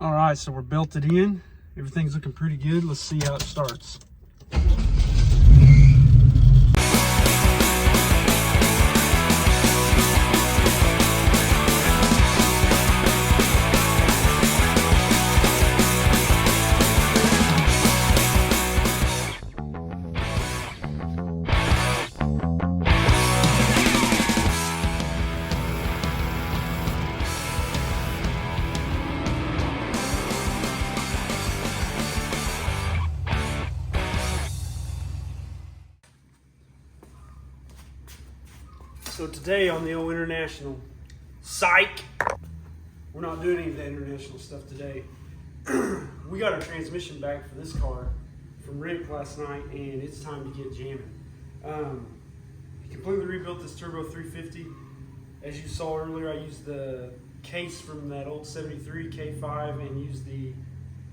All right, so we're built it in. Everything's looking pretty good. Let's see how it starts. So today on the old international, psych, we're not doing any of the international stuff today. We got our transmission back for this car from Rick last night, and it's time to get jamming. He completely rebuilt this turbo 350. As you saw earlier, I used the case from that old 73 K5 and used the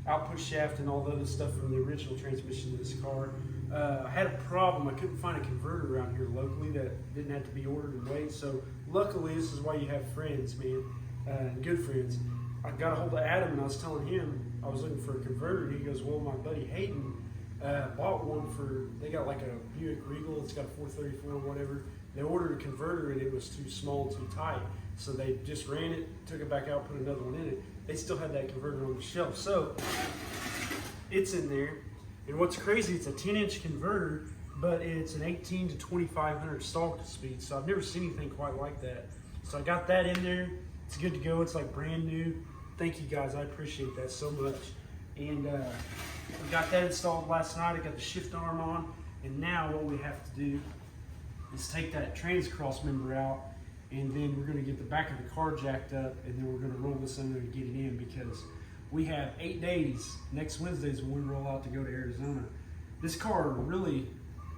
output shaft and all the other stuff from the original transmission of this car. I had a problem. I couldn't find a converter around here locally that didn't have to be ordered and wait. So luckily, this is why you have friends, man, good friends. I got a hold of Adam and I was telling him I was looking for a converter. And he goes, well, my buddy Hayden bought one they got like a Buick Regal. It's got a 434 or whatever. They ordered a converter and it was too small, too tight. So they just ran it, took it back out, put another one in it. They still had that converter on the shelf. So it's in there. And what's crazy, it's a 10-inch converter, but it's an 18 to 2500 stall speed. So I've never seen anything quite like that. So I got that in there. It's good to go. It's like brand new. Thank you guys. I appreciate that so much. And we got that installed last night. I got the shift arm on. And now what we have to do is take that trans cross member out, and then we're going to get the back of the car jacked up, and then we're going to roll this under and get it in, because we have 8 days. Next Wednesday is when we roll out to go to Arizona. This car really,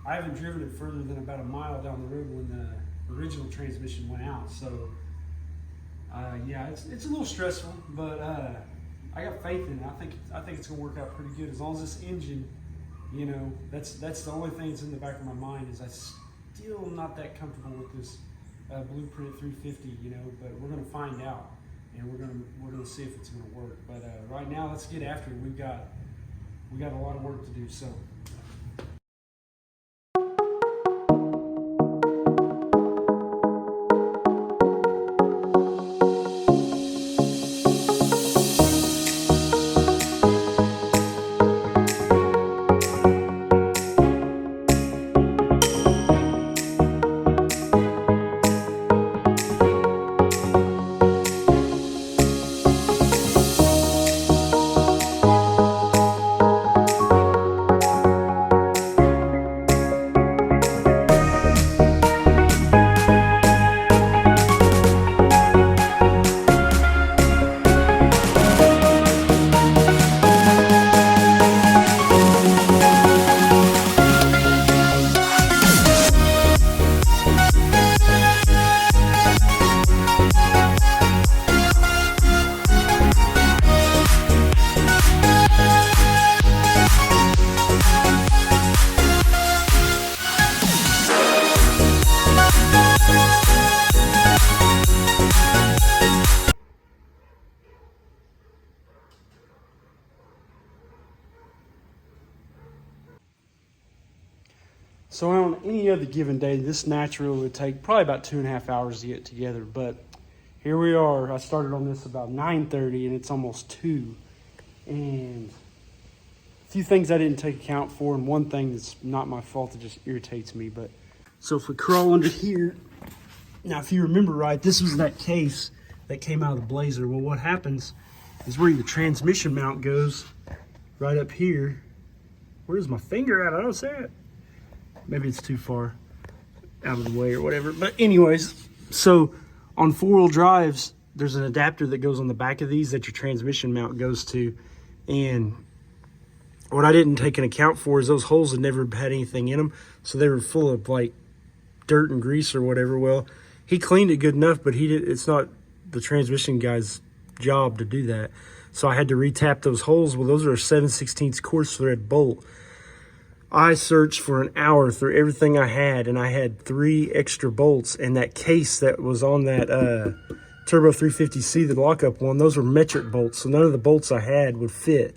I haven't driven it further than about a mile down the road when the original transmission went out. So yeah, it's a little stressful, but I got faith in it. I think it's gonna work out pretty good, as long as this engine, you know, that's the only thing that's in the back of my mind, is I still not that comfortable with this Blueprint 350, you know, but we're gonna find out. And we're gonna see if it's gonna work. But right now, let's get after it. We got a lot of work to do. So. So on any other given day, this naturally would take probably about 2.5 hours to get together. But here we are. I started on this about 9:30 and it's almost 2. And a few things I didn't take account for, and one thing that's not my fault, that just irritates me. But so if we crawl under here, now if you remember right, this was that case that came out of the Blazer. Well, what happens is where the transmission mount goes, right up here. Where's my finger at? I don't see it. Maybe it's too far out of the way or whatever. But anyways, so on 4-wheel drives, there's an adapter that goes on the back of these that your transmission mount goes to. And what I didn't take an account for is those holes had never had anything in them. So they were full of like dirt and grease or whatever. Well, he cleaned it good enough, but it's not the transmission guy's job to do that. So I had to retap those holes. Well, those are a 7/16 coarse thread bolt. I searched for an hour through everything I had, and I had 3 extra bolts, and that case that was on that Turbo 350C, the lockup one, those were metric bolts, so none of the bolts I had would fit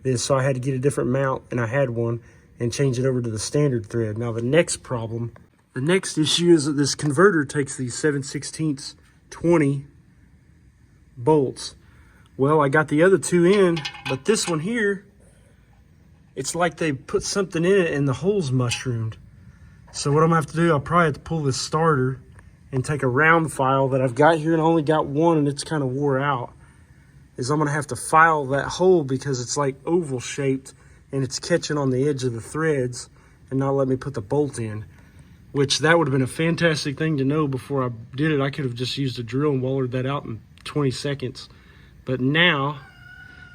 this, so I had to get a different mount, and I had one, and change it over to the standard thread. Now the next issue is that this converter takes these 7/16 20 bolts. Well, I got the other two in, but this one here, it's like they put something in it and the hole's mushroomed. So what I'm gonna have to do, I'll probably have to pull this starter and take a round file that I've got here, and I only got one and it's kind of wore out, is I'm gonna have to file that hole because it's like oval shaped and it's catching on the edge of the threads and not let me put the bolt in, which that would have been a fantastic thing to know before I did it. I could have just used a drill and wallered that out in 20 seconds. But now,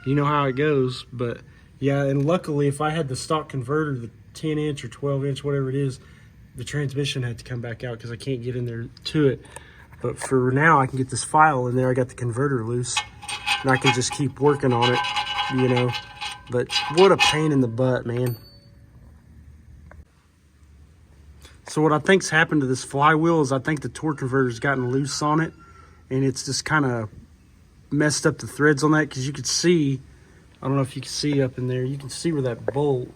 you know how it goes. But yeah, and luckily if I had the stock converter, the 10-inch or 12-inch, whatever it is, the transmission had to come back out because I can't get in there to it. But for now, I can get this file in there. I got the converter loose, and I can just keep working on it, you know. But what a pain in the butt, man. So what I think's happened to this flywheel is I think the torque converter's gotten loose on it, and it's just kind of messed up the threads on that, because you could see, I don't know if you can see up in there, you can see where that bolt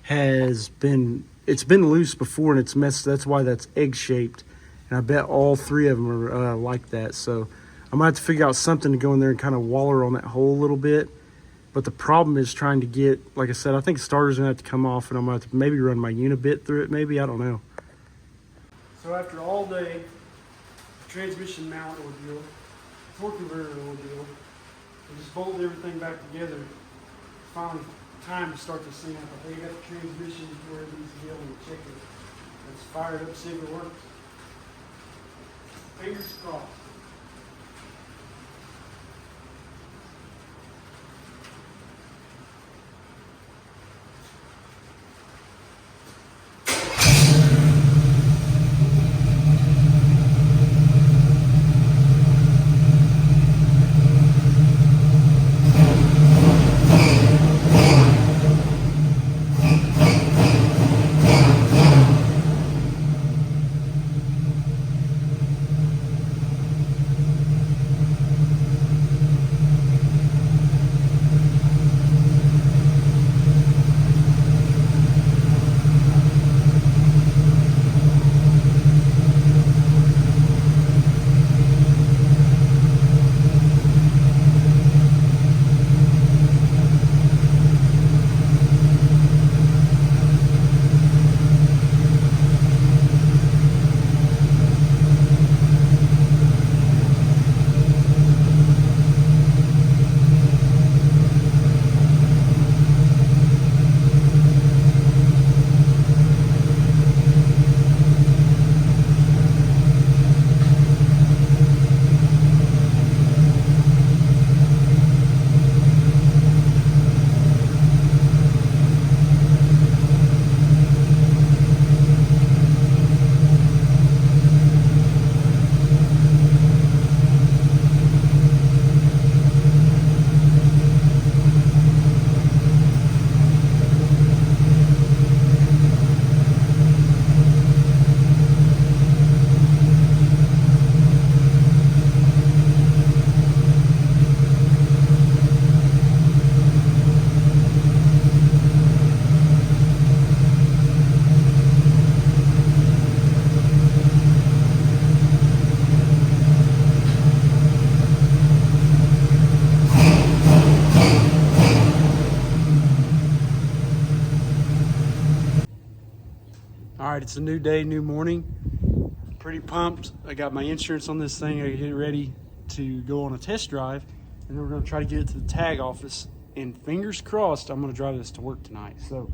has been, it's been loose before and it's messed, that's why that's egg shaped, and I bet all three of them are like that. So I'm gonna have to figure out something to go in there and kind of waller on that hole a little bit. But the problem is trying to get, like I said, I think the starter's gonna have to come off, and I'm gonna have to maybe run my unibit through it, maybe, I don't know. So after all day, transmission mount ordeal, torque converter ordeal, we just bolted everything back together. Finally, time to start this thing up. I think I got the transmission where it needs to be able to check it. Let's fire it up, see if it works. Fingers crossed. All right, it's a new day, new morning. Pretty pumped. I got my insurance on this thing. I get ready to go on a test drive, and then we're gonna try to get it to the tag office. And fingers crossed, I'm gonna drive this to work tonight. So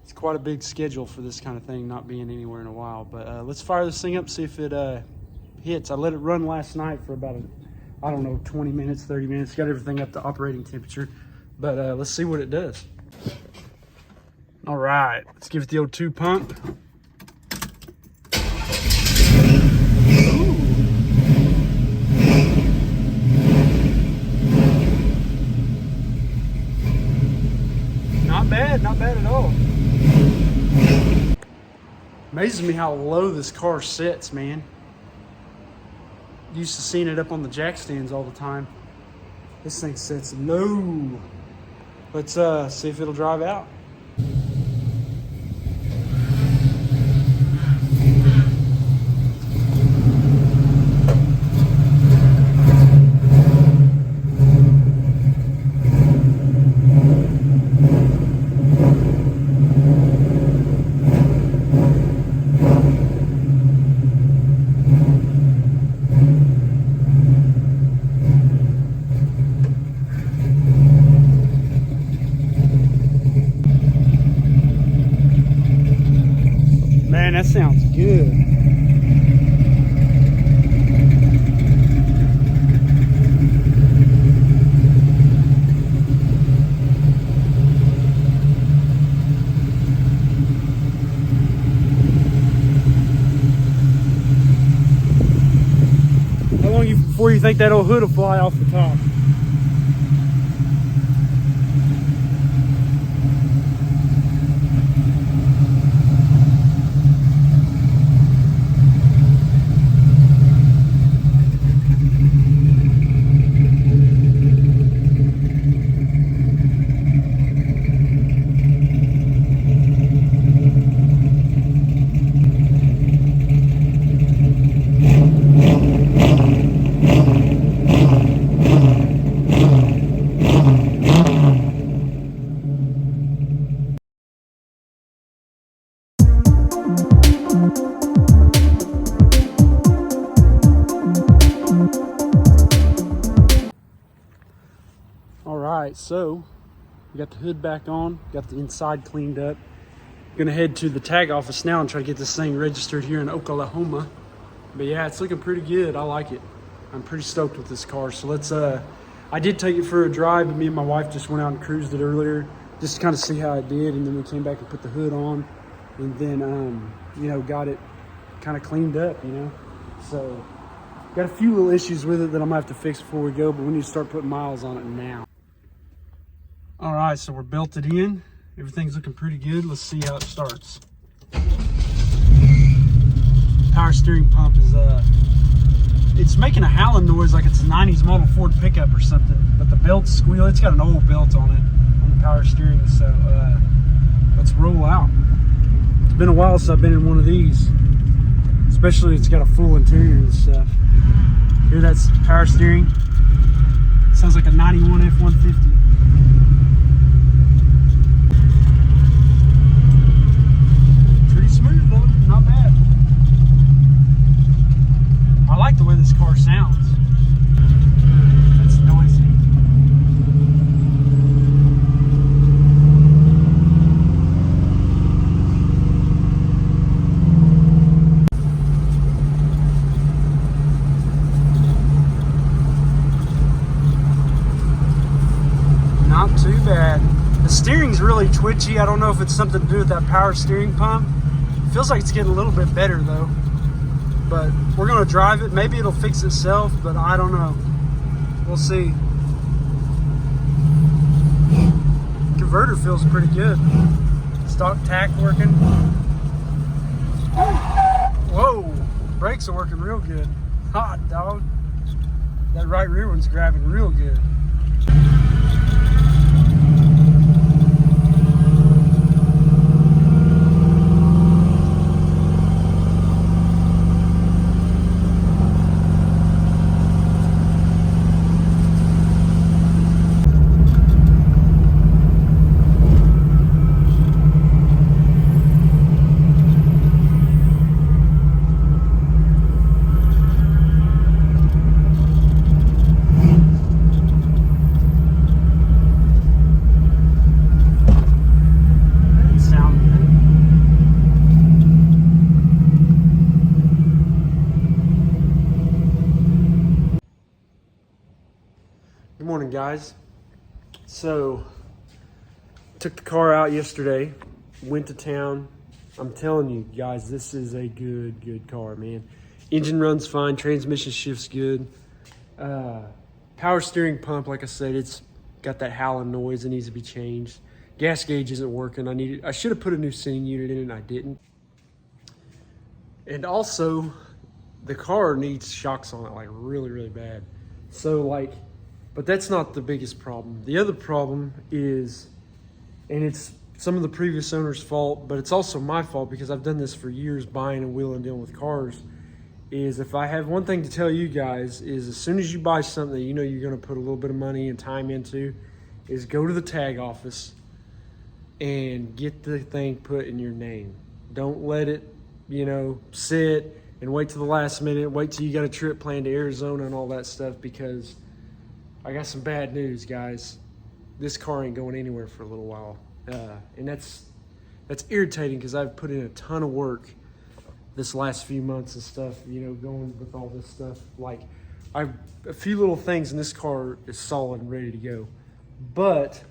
it's quite a big schedule for this kind of thing, not being anywhere in a while. But let's fire this thing up, see if it hits. I let it run last night for about, I don't know, 20 minutes, 30 minutes. Got everything up to operating temperature. But let's see what it does. All right, let's give it the old 2 pump. Not bad at all. Amazes me how low this car sits, man. used to seeing it up on the jack stands all the time. This thing sits low. Let's see if it'll drive out. Man, that sounds good. How long before you think that old hood will fly off the top? All right, so we got the hood back on, got the inside cleaned up. Gonna head to the tag office now and try to get this thing registered here in Oklahoma. But yeah, it's looking pretty good. I like it. I'm pretty stoked with this car. So let's, I did take it for a drive, but me and my wife just went out and cruised it earlier just to kind of see how it did. And then we came back and put the hood on and then, you know, got it kind of cleaned up, you know. So got a few little issues with it that I'm gonna have to fix before we go, but we need to start putting miles on it now. All right, so we're belted in. Everything's looking pretty good. Let's see how it starts. Power steering pump is, it's making a howling noise like it's a 90s model Ford pickup or something, but the belt's squeal. It's got an old belt on it, on the power steering, so let's roll out. It's been a while since I've been in one of these, especially it's got a full interior and stuff. Hear that's power steering? It sounds like a 91 F-150. Smooth though, not bad. I like the way this car sounds. It's noisy. Not too bad. The steering's really twitchy. I don't know if it's something to do with that power steering pump. Feels like it's getting a little bit better though, but we're gonna drive it. Maybe it'll fix itself, but I don't know. We'll see. Converter feels pretty good. Stock tack working. Whoa, brakes are working real good. Hot dog. That right rear one's grabbing real good. Good morning, guys. So, took the car out yesterday, went to town. I'm telling you guys, this is a good car, man. Engine runs fine, transmission shifts good. Power steering pump, like I said, it's got that howling noise that needs to be changed. Gas gauge isn't working. I should have put a new sending unit in and I didn't. And also, the car needs shocks on it like really, really bad. So like, but that's not the biggest problem. The other problem is, and it's some of the previous owner's fault, but it's also my fault because I've done this for years, buying and wheeling, dealing with cars, is if I have one thing to tell you guys is as soon as you buy something that you know you're gonna put a little bit of money and time into, is go to the tag office and get the thing put in your name. Don't let it, you know, sit and wait till the last minute, wait till you got a trip planned to Arizona and all that stuff, because I got some bad news, guys. This car ain't going anywhere for a little while. And that's irritating because I've put in a ton of work this last few months and stuff, you know, going with all this stuff. Like, a few little things and this car is solid and ready to go. But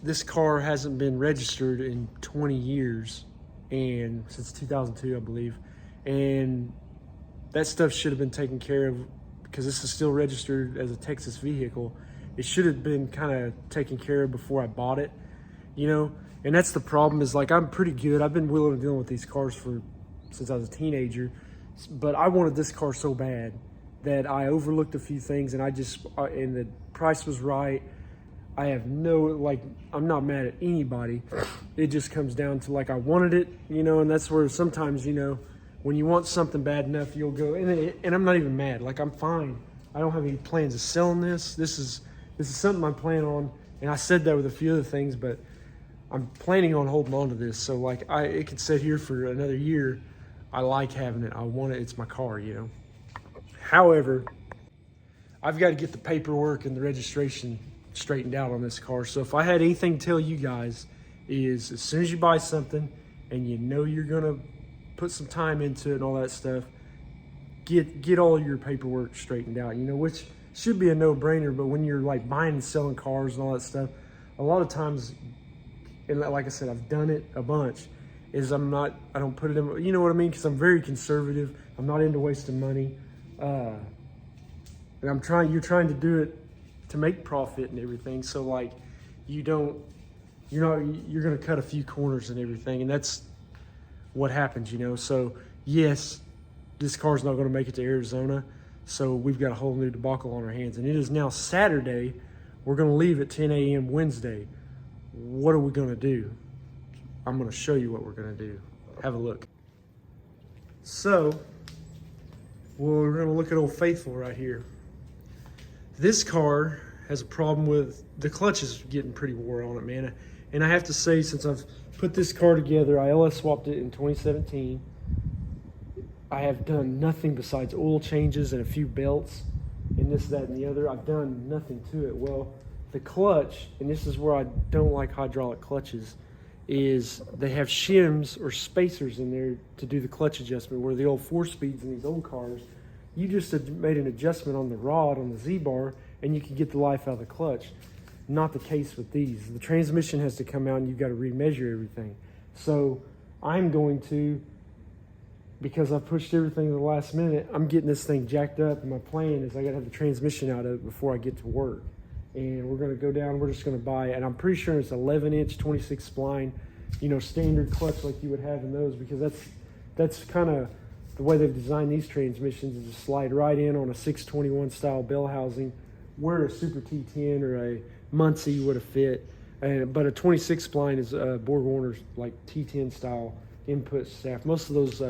this car hasn't been registered in 20 years, and since 2002, I believe. And that stuff should have been taken care of because this is still registered as a Texas vehicle. It should have been kind of taken care of before I bought it, you know? And that's the problem, is like, I'm pretty good. I've been wheeling and dealing with these cars since I was a teenager, but I wanted this car so bad that I overlooked a few things, and and the price was right. I have I'm not mad at anybody. It just comes down to, like, I wanted it, you know, and that's where sometimes, you know, when you want something bad enough, you'll go, and I'm not even mad. Like, I'm fine. I don't have any plans of selling this. This is something I'm planning on, and I said that with a few other things, but I'm planning on holding on to this. So, like, it could sit here for another year. I like having it. I want it. It's my car, you know. However, I've got to get the paperwork and the registration straightened out on this car. So if I had anything to tell you guys, is as soon as you buy something and you know you're gonna put some time into it and all that stuff, get all your paperwork straightened out, you know, which should be a no-brainer. But when you're like buying and selling cars and all that stuff, a lot of times, and like I said, I've done it a bunch, is I don't put it in, you know what I mean? Because I'm very conservative. I'm not into wasting money. And you're trying to do it to make profit and everything. So like, you're gonna cut a few corners and everything, and that's what happens, you know. So yes, this car's not gonna make it to Arizona, so we've got a whole new debacle on our hands. And it is now Saturday. We're gonna leave at 10 a.m. Wednesday. What are we gonna do? I'm gonna show you what we're gonna do. Have a look. So, we're gonna look at Old Faithful right here. This car has a problem with the clutches getting pretty wore on it, man. And I have to say, since I've put this car together, I LS swapped it in 2017. I have done nothing besides oil changes and a few belts and this, that, and the other. I've done nothing to it. Well, the clutch, and this is where I don't like hydraulic clutches, is they have shims or spacers in there to do the clutch adjustment, where the old 4-speeds in these old cars, you just made an adjustment on the rod, on the Z-bar, and you can get the life out of the clutch. Not the case with these. The transmission has to come out and you've got to remeasure everything. So I'm going to, because I pushed everything to the last minute, I'm getting this thing jacked up, and my plan is I got to have the transmission out of it before I get to work. And we're going to go down, we're just going to buy, and I'm pretty sure it's 11-inch, 26 spline, you know, standard clutch like you would have in those, because that's kind of the way they've designed these transmissions, is to slide right in on a 621 style bell housing, where a Super T10 or a Muncie would have fit. But a 26 spline is Borg Warner's like T10 style input staff. Most of those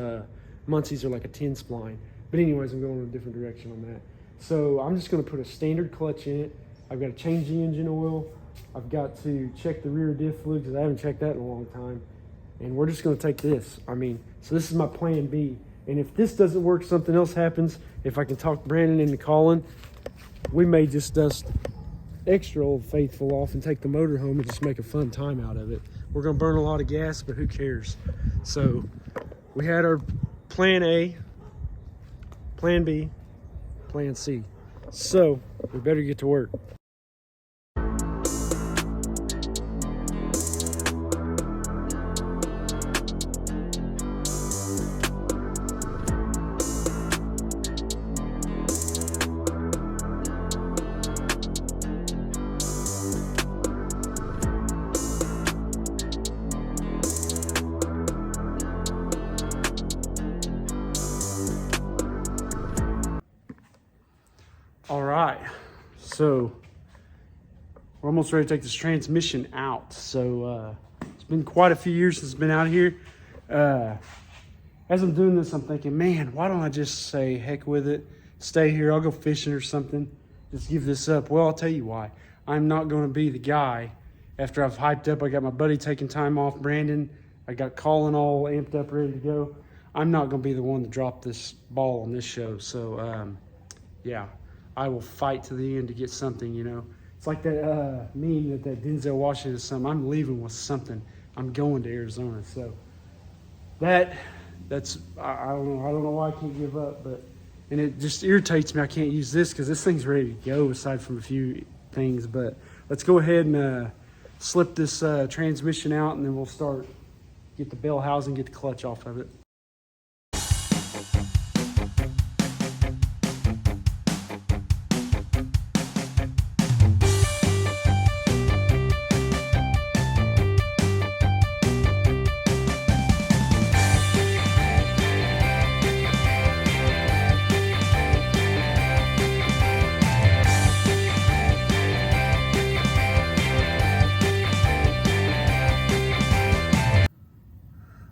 Muncies are like a 10 spline. But anyways, I'm going in a different direction on that. So I'm just going to put a standard clutch in it. I've got to change the engine oil. I've got to check the rear diff fluid, because I haven't checked that in a long time. And we're just going to take this. So this is my plan B. And if this doesn't work, something else happens, if I can talk Brandon into calling, we may just dust extra Old Faithful off and take the motor home and just make a fun time out of it. We're going to burn a lot of gas, but who cares? So we had our plan A, plan B, plan C. So we better get to work. So we're almost ready to take this transmission out. So it's been quite a few years since it's been out here. As I'm doing this, I'm thinking, man, why don't I just say heck with it, stay here, I'll go fishing or something, just give this up. Well, I'll tell you why. I'm not going to be the guy after I've hyped up. I got my buddy taking time off, Brandon. I got Colin all amped up, ready to go. I'm not going to be the one to drop this ball on this show. So, yeah, I will fight to the end to get something, you know. It's like that meme that Denzel Washington is something. I'm leaving with something. I'm going to Arizona. So that's I don't know why I can't give up, but and it just irritates me. I can't use this because this thing's ready to go aside from a few things. But let's go ahead and slip this transmission out, and then we'll start. Get the bell housing, get the clutch off of it.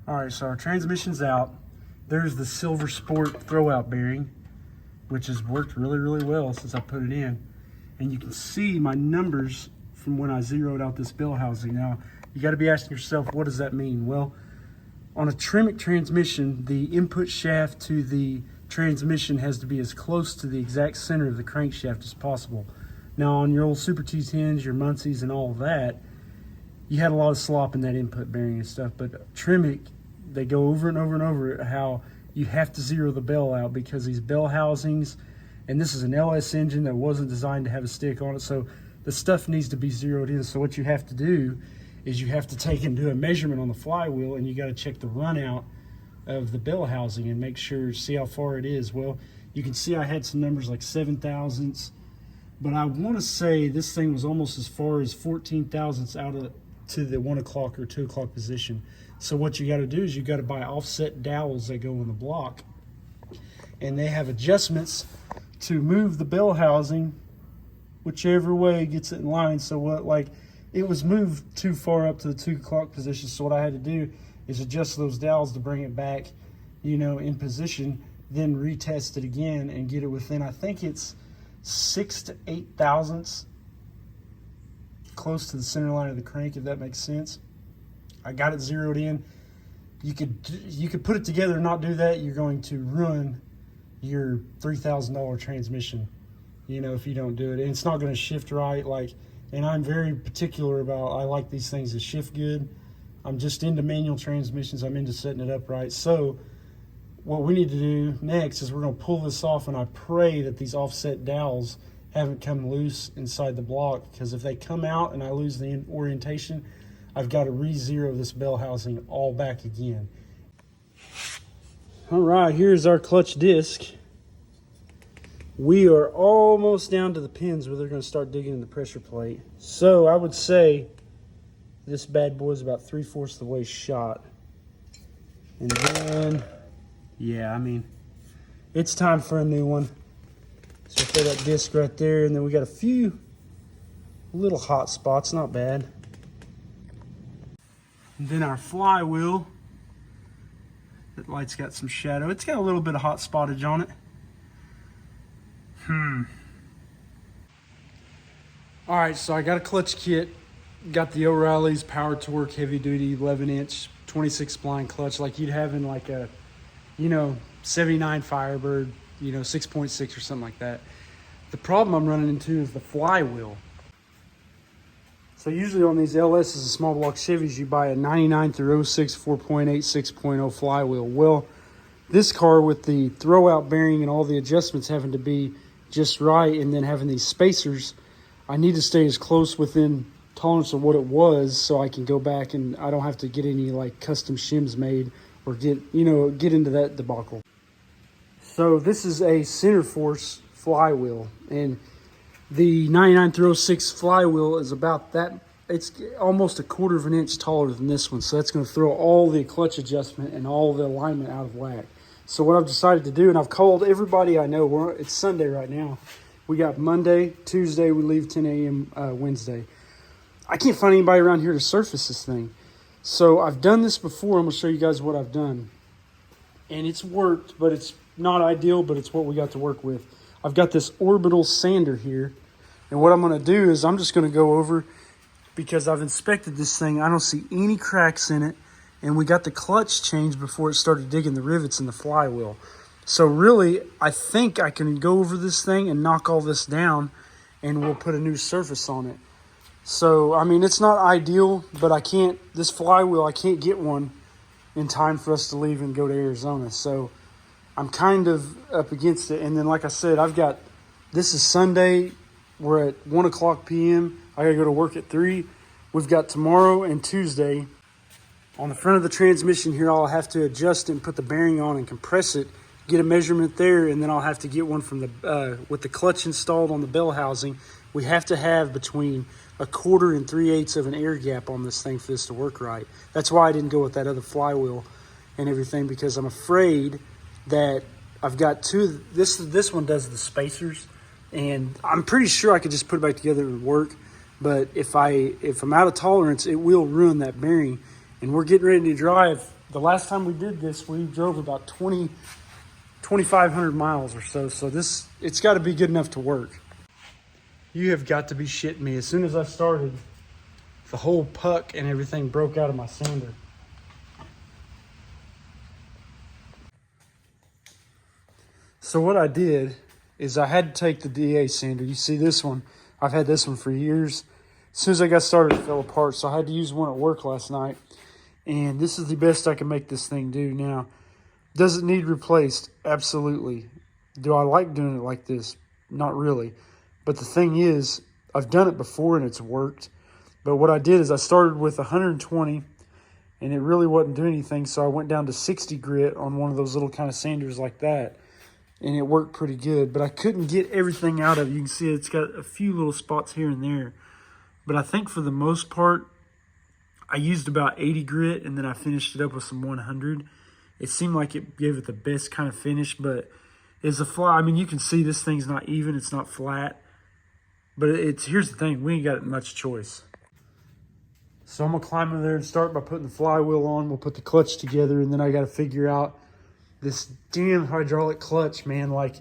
All right, so our transmission's out. There's the Silver Sport throwout bearing, which has worked really, really well since I put it in. And you can see my numbers from when I zeroed out this bell housing. Now, you got to be asking yourself, what does that mean? Well, on a Tremec transmission, the input shaft to the transmission has to be as close to the exact center of the crankshaft as possible. Now, on your old Super T10s, your Muncies, and all of that, you had a lot of slop in that input bearing and stuff, but Tremec, they go over and over and over how you have to zero the bell out because these bell housings, and this is an LS engine that wasn't designed to have a stick on it, so the stuff needs to be zeroed in. So what you have to do is you have to take and do a measurement on the flywheel, and you got to check the run out of the bell housing and make sure, see how far it is. Well, you can see I had some numbers like 7 thousandths, but I want to say this thing was almost as far as 14 thousandths out of to the 1 o'clock or 2 o'clock position. So what you got to do is you got to buy offset dowels that go in the block, and they have adjustments to move the bell housing whichever way gets it in line. So what, like, it was moved too far up to the 2 o'clock position, so what I had to do is adjust those dowels to bring it back, you know, in position, then retest it again and get it within, I think it's 6 to 8 thousandths close to the center line of the crank, if that makes sense. I got it zeroed in. You could put it together and not do that. You're going to ruin your $3,000 transmission, you know, if you don't do it. And it's not going to shift right. Like, and I'm very particular about, I like these things to shift good. I'm just into manual transmissions. I'm into setting it up right. So what we need to do next is we're going to pull this off, and I pray that these offset dowels haven't come loose inside the block, because if they come out and I lose the orientation, I've got to re-zero this bell housing all back again. All right, here's our clutch disc. We are almost down to the pins where they're going to start digging in the pressure plate. So I would say this bad boy is about 3/4 the way shot. And then, yeah, I mean, it's time for a new one. So throw that disc right there, and then we got a few little hot spots, not bad. And then our flywheel, that light's got some shadow. It's got a little bit of hot spottage on it. All right, so I got a clutch kit. Got the O'Reilly's Power Torque heavy duty 11-inch 26 spline clutch, like you'd have in like a, you know, 79 Firebird, you know, 6.6 or something like that. The problem I'm running into is the flywheel. So usually on these LSs and small block Chevys, you buy a 99 through 06 4.8 6.0 flywheel. Well, this car with the throwout bearing and all the adjustments having to be just right, and then having these spacers, I need to stay as close within tolerance of what it was so I can go back and I don't have to get any like custom shims made or get into that debacle. So this is a center force flywheel, and the 99 through 06 flywheel is about that. It's almost a 1/4 of an inch taller than this one, so that's going to throw all the clutch adjustment and all the alignment out of whack. So what I've decided to do, and I've called everybody I know, it's Sunday right now, We got Monday, Tuesday, we leave 10 a.m. Wednesday. I can't find anybody around here to surface this thing. So I've done this before. I'm going to show you guys what I've done. And it's worked, but it's not ideal, but it's what we got to work with. I've got this orbital sander here. And what I'm going to do is I'm just going to go over, because I've inspected this thing. I don't see any cracks in it. And we got the clutch changed before it started digging the rivets in the flywheel. So really, I think I can go over this thing and knock all this down, and we'll put a new surface on it. So, I mean, it's not ideal, but I can't, this flywheel, I can't get one in time for us to leave and go to Arizona. So I'm kind of up against it. And then, like I said, this is Sunday. We're at 1 o'clock p.m. I got to go to work at 3. We've got tomorrow and Tuesday. On the front of the transmission here, I'll have to adjust it and put the bearing on and compress it, get a measurement there, and then I'll have to get one from the, with the clutch installed on the bell housing. We have to have between 1/4 and 3/8 of an air gap on this thing for this to work right. That's why I didn't go with that other flywheel and everything, because I'm afraid that I've got two. This one does the spacers, and I'm pretty sure I could just put it back together and work. But if I'm out of tolerance, it will ruin that bearing. And we're getting ready to drive. The last time we did this, we drove about 2,500 miles or so. So it's got to be good enough to work. You have got to be shitting me. As soon as I started, the whole puck and everything broke out of my sander. So what I did is I had to take the DA sander. You see this one? I've had this one for years. As soon as I got started, it fell apart. So I had to use one at work last night. And this is the best I can make this thing do now. Does it need replaced? Absolutely. Do I like doing it like this? Not really. But the thing is, I've done it before and it's worked. But what I did is I started with 120 and it really wasn't doing anything. So I went down to 60 grit on one of those little kind of sanders like that. And it worked pretty good. But I couldn't get everything out of it. You can see it's got a few little spots here and there. But I think for the most part, I used about 80 grit and then I finished it up with some 100. It seemed like it gave it the best kind of finish, but it's a fly. I mean, you can see this thing's not even, it's not flat. But here's the thing, we ain't got much choice. So I'm gonna climb in there and start by putting the flywheel on. We'll put the clutch together, and then I gotta figure out this damn hydraulic clutch, man. Like,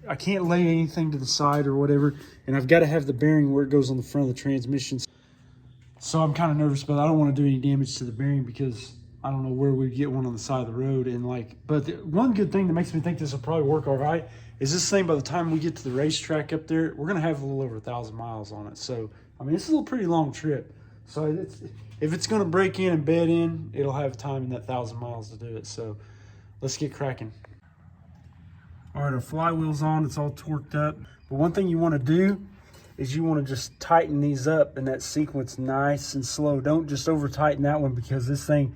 I can't lay anything to the side or whatever, and I've got to have the bearing where it goes on the front of the transmission. So I'm kind of nervous, but I don't want to do any damage to the bearing because I don't know where we'd get one on the side of the road. And but one good thing that makes me think this will probably work all right is this thing, by the time we get to the racetrack up there, we're going to have a little over 1,000 miles on it. So, I mean, it's a pretty long trip. So if it's going to break in and bed in, it'll have time in that 1,000 miles to do it. So let's get cracking. All right, our flywheel's on. It's all torqued up. But one thing you want to do is you want to just tighten these up in that sequence nice and slow. Don't just over tighten that one, because this thing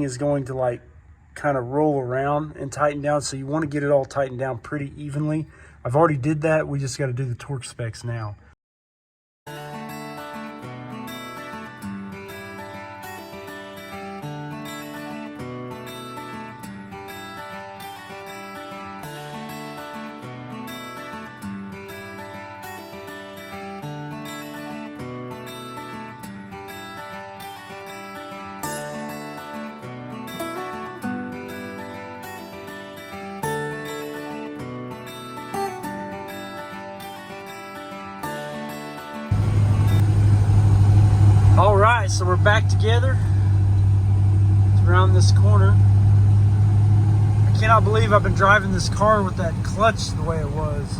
is going to like kind of roll around and tighten down. So you want to get it all tightened down pretty evenly. I've already did that. We just got to do the torque specs now. All right, so we're back together. It's around this corner. I cannot believe I've been driving this car with that clutch the way it was.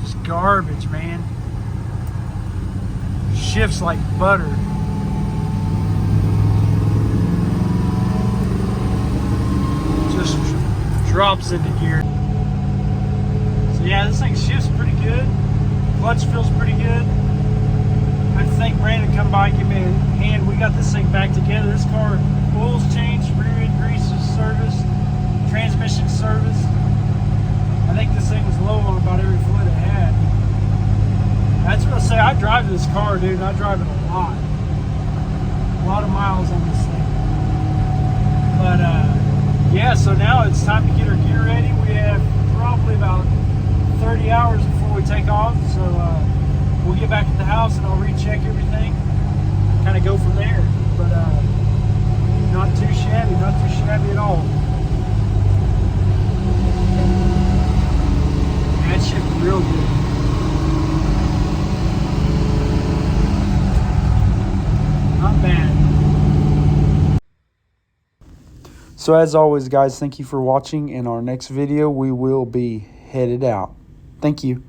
Just garbage, man. Shifts like butter. Just drops into gear. So yeah, this thing shifts pretty good. Clutch feels pretty good. I think Brandon come by and give me a hand. We got this thing back together. This car, oil's changed, rear end grease is serviced, transmission serviced. I think this thing was low on about every fluid it had. That's what I say. I drive this car, dude, and I drive it a lot. A lot of miles on this thing. But yeah, so now it's time to get our gear ready. We have probably about 30 hours before we take off. So we'll get back to the house and I'll recheck everything, kind of go from there. But not too shabby at all. That shit was real good. Not bad. So as always, guys, thank you for watching. In our next video, we will be headed out. Thank you.